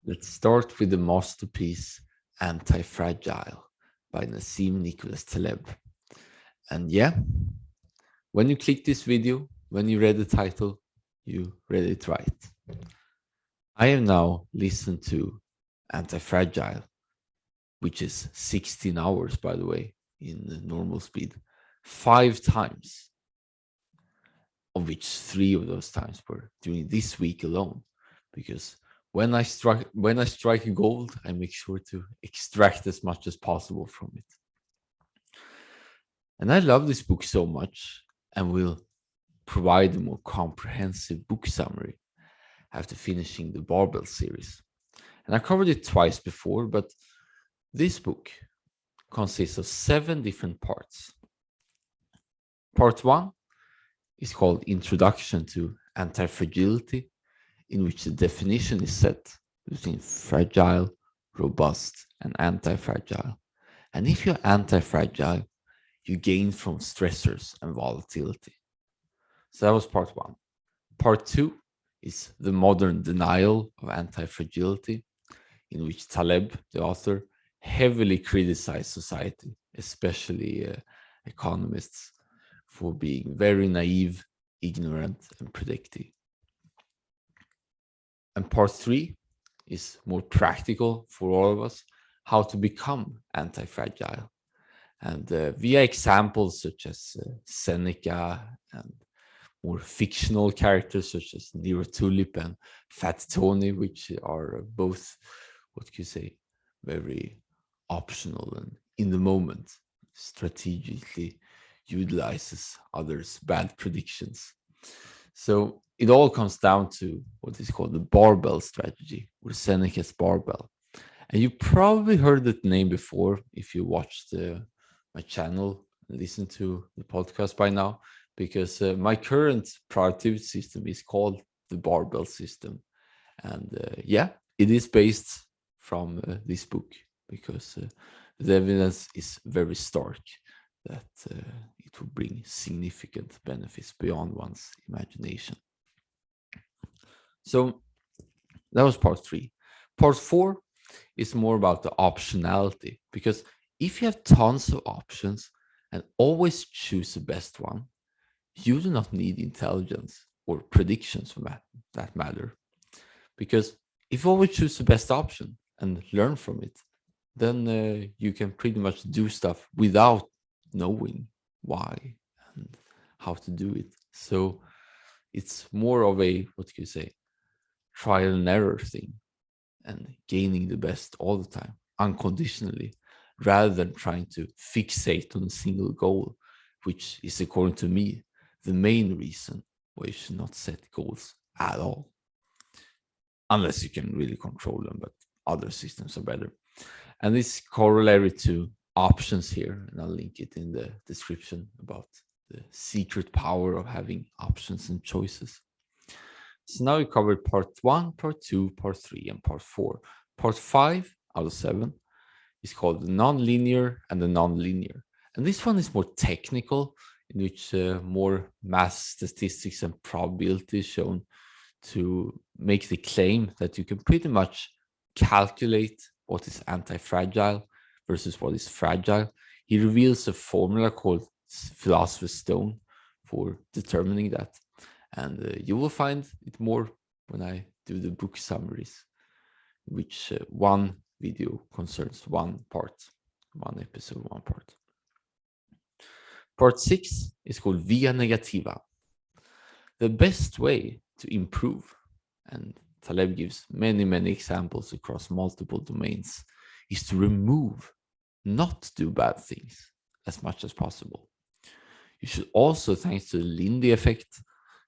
Let's start with the masterpiece Anti-Fragile by Nassim Nicholas Taleb. And yeah, when you click this video, when you read the title, you read it right. I have now listened to Anti-Fragile, which is 16 hours, by the way, in the normal speed, 5 times, of which 3 of those times were during this week alone. Because when I strike gold, I make sure to extract as much as possible from it. And I love this book so much and will provide a more comprehensive book summary after finishing the Barbell series. And I covered it twice before, but this book consists of 7 different parts. Part 1 is called Introduction to Anti-Fragility, in which the definition is set between fragile, robust, and anti-fragile. And if you're anti-fragile, you gain from stressors and volatility. So that was part 1. Part 2 is the modern denial of anti-fragility, in which Taleb, the author, heavily criticized society, especially economists, for being very naive, ignorant, and predictive. And part 3 is more practical for all of us, how to become anti-fragile. And via examples such as Seneca and more fictional characters such as Nero Tulip and Fat Tony, which are both, what can you say, very optional and in the moment strategically utilizes others' bad predictions. So it all comes down to what is called the barbell strategy, or Seneca's barbell. And you probably heard that name before if you watched my channel and listened to the podcast by now, because my current productivity system is called the barbell system. And yeah, it is based from this book, because the evidence is very stark that it will bring significant benefits beyond one's imagination. So that was part 3. Part 4 is more about the optionality, because if you have tons of options and always choose the best one, you do not need intelligence or predictions for that matter. Because if you always choose the best option and learn from it, then you can pretty much do stuff without knowing why and how to do it. So it's more of a, what can you say, trial and error thing, and gaining the best all the time, unconditionally, rather than trying to fixate on a single goal, which is, according to me, the main reason why you should not set goals at all, unless you can really control them, but other systems are better. And this corollary to options here, and I'll link it in the description, about the secret power of having options and choices. So now we covered part 1, part 2, part 3, and part 4. Part 5 out of 7 is called the nonlinear and the nonlinear. And this one is more technical, in which more math statistics and probability is shown to make the claim that you can pretty much calculate what is anti-fragile versus what is fragile. He reveals a formula called Philosopher's Stone for determining that. And you will find it more when I do the book summaries, which one video concerns one part, one episode, one part. Part 6 is called Via Negativa. The best way to improve, and Taleb gives many, many examples across multiple domains, is to remove, not do bad things as much as possible. You should also, thanks to the Lindy effect,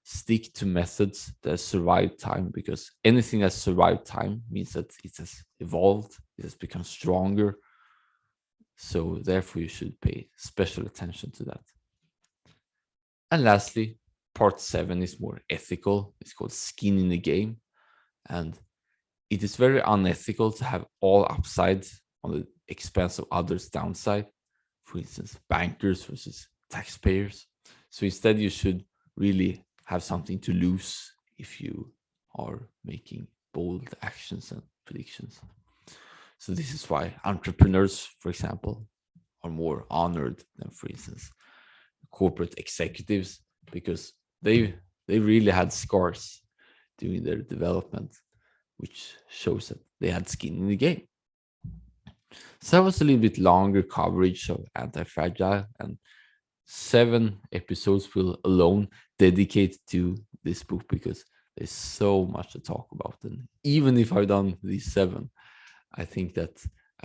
stick to methods that survive time, because anything that survived time means that it has evolved, it has become stronger. So therefore, you should pay special attention to that. And lastly, part 7 is more ethical. It's called Skin in the Game. And it is very unethical to have all upsides on the expense of others' downside. For instance, bankers versus taxpayers. So instead, you should really have something to lose if you are making bold actions and predictions. So this is why entrepreneurs, for example, are more honored than, for instance, corporate executives, because they really had scars during their development, which shows that they had skin in the game. So that was a little bit longer coverage of Anti-Fragile, and 7 episodes will alone dedicate to this book because there's so much to talk about. And even if I've done these 7, I think that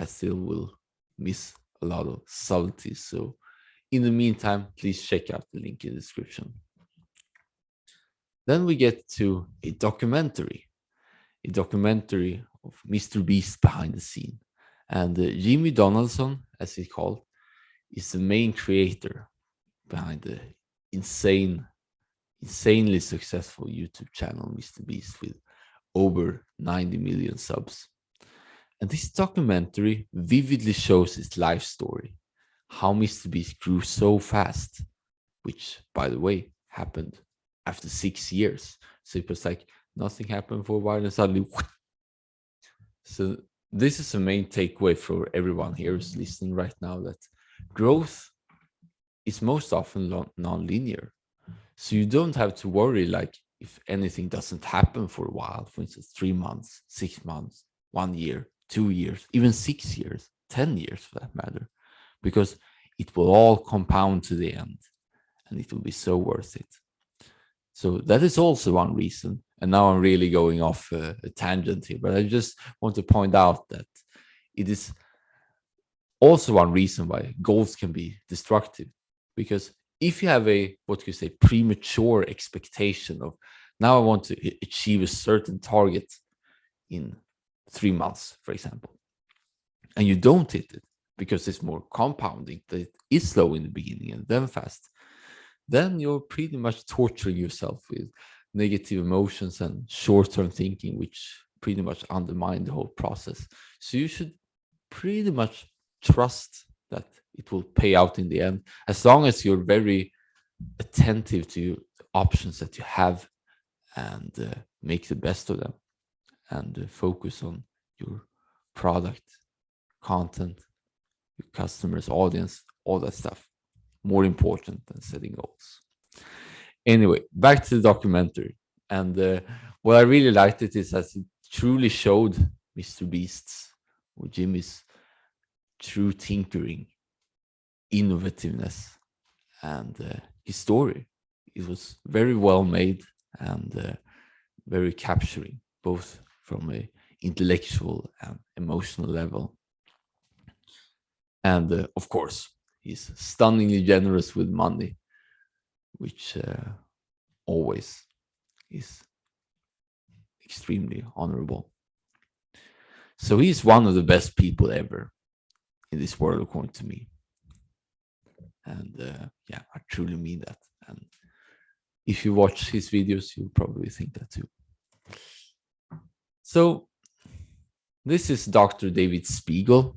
I still will miss a lot of subtleties. So in the meantime, please check out the link in the description. Then we get to a documentary of Mr. Beast behind the scene. And Jimmy Donaldson, as he's called, is the main creator behind the insanely successful YouTube channel Mr. Beast with over 90 million subs. And this documentary vividly shows his life story, how Mr. Beast grew so fast, which, by the way, happened after 6 years. So it was like nothing happened for a while and suddenly. So this is the main takeaway for everyone here who's listening right now, that growth is most often non-linear. So you don't have to worry like if anything doesn't happen for a while, for instance, 3 months, 6 months, 1 year, 2 years, even 6 years, 10 years for that matter, because it will all compound to the end and it will be so worth it. So that is also one reason. And now I'm really going off a tangent here, but I just want to point out that it is also one reason why goals can be destructive. Because if you have a, what you say, premature expectation of, now I want to achieve a certain target in 3 months, for example, and you don't hit it because it's more compounding, that it is slow in the beginning and then fast, then you're pretty much torturing yourself with negative emotions and short-term thinking, which pretty much undermine the whole process. So you should pretty much trust that it will pay out in the end, as long as you're very attentive to the options that you have and make the best of them, and focus on your product, content, your customers, audience, all that stuff. More important than setting goals. Anyway, back to the documentary. And what I really liked it is that it truly showed Mr. Beast's or Jimmy's true tinkering, innovativeness, and his story. It was very well made and very capturing, both from a intellectual and emotional level. And of course, he's stunningly generous with money, which always is extremely honorable. So he's one of the best people ever in this world, according to me. And yeah, I truly mean that. And if you watch his videos, you'll probably think that too. So this is Dr. David Spiegel,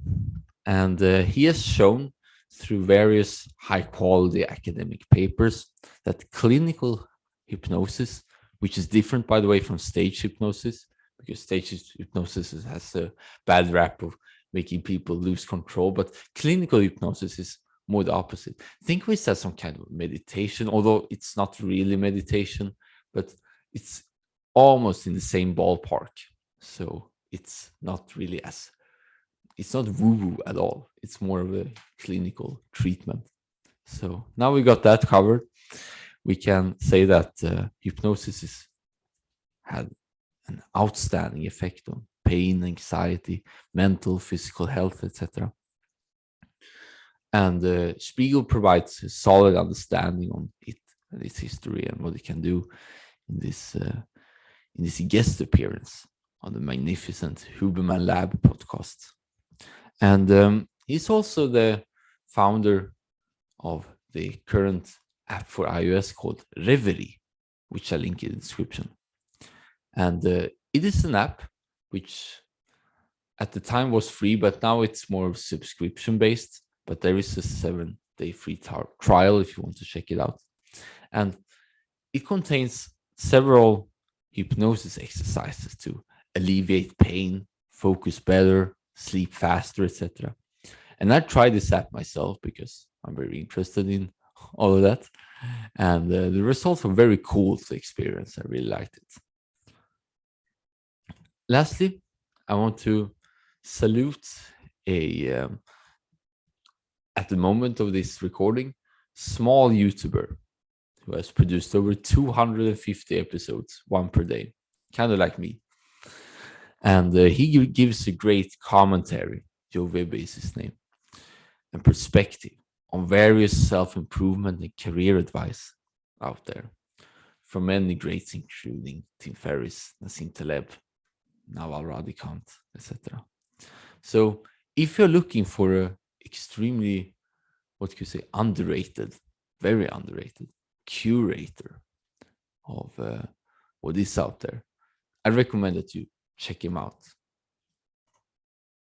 and he has shown through various high-quality academic papers that clinical hypnosis, which is different, by the way, from stage hypnosis, because stage hypnosis has a bad rap of making people lose control, but clinical hypnosis is more the opposite. Think of it as some kind of meditation, although it's not really meditation, but it's almost in the same ballpark. So it's not really it's not woo-woo at all. It's more of a clinical treatment. So now we got that covered. We can say that hypnosis had an outstanding effect on pain, anxiety, mental, physical health, etc. And Spiegel provides a solid understanding on it and its history and what it can do in this guest appearance on the magnificent Huberman Lab podcast. And he's also the founder of the current app for iOS called Reverie, which I'll link in the description. And it is an app which at the time was free, but now it's more subscription based. But there is a 7-day free trial if you want to check it out. And it contains several hypnosis exercises to alleviate pain, focus better, sleep faster, etc. And I tried this app myself because I'm very interested in all of that. And the results were very cool to experience. I really liked it. Lastly, I want to salute a at the moment of this recording, small YouTuber who has produced over 250 episodes, one per day, kind of like me. And he gives a great commentary, Joe Webbe is his name, and perspective on various self-improvement and career advice out there from many greats, including Tim Ferriss, Nassim Taleb, Naval Ravikant, etc. So if you're looking for a extremely, what could you say, underrated, very underrated curator of what is out there, I recommend that you check him out.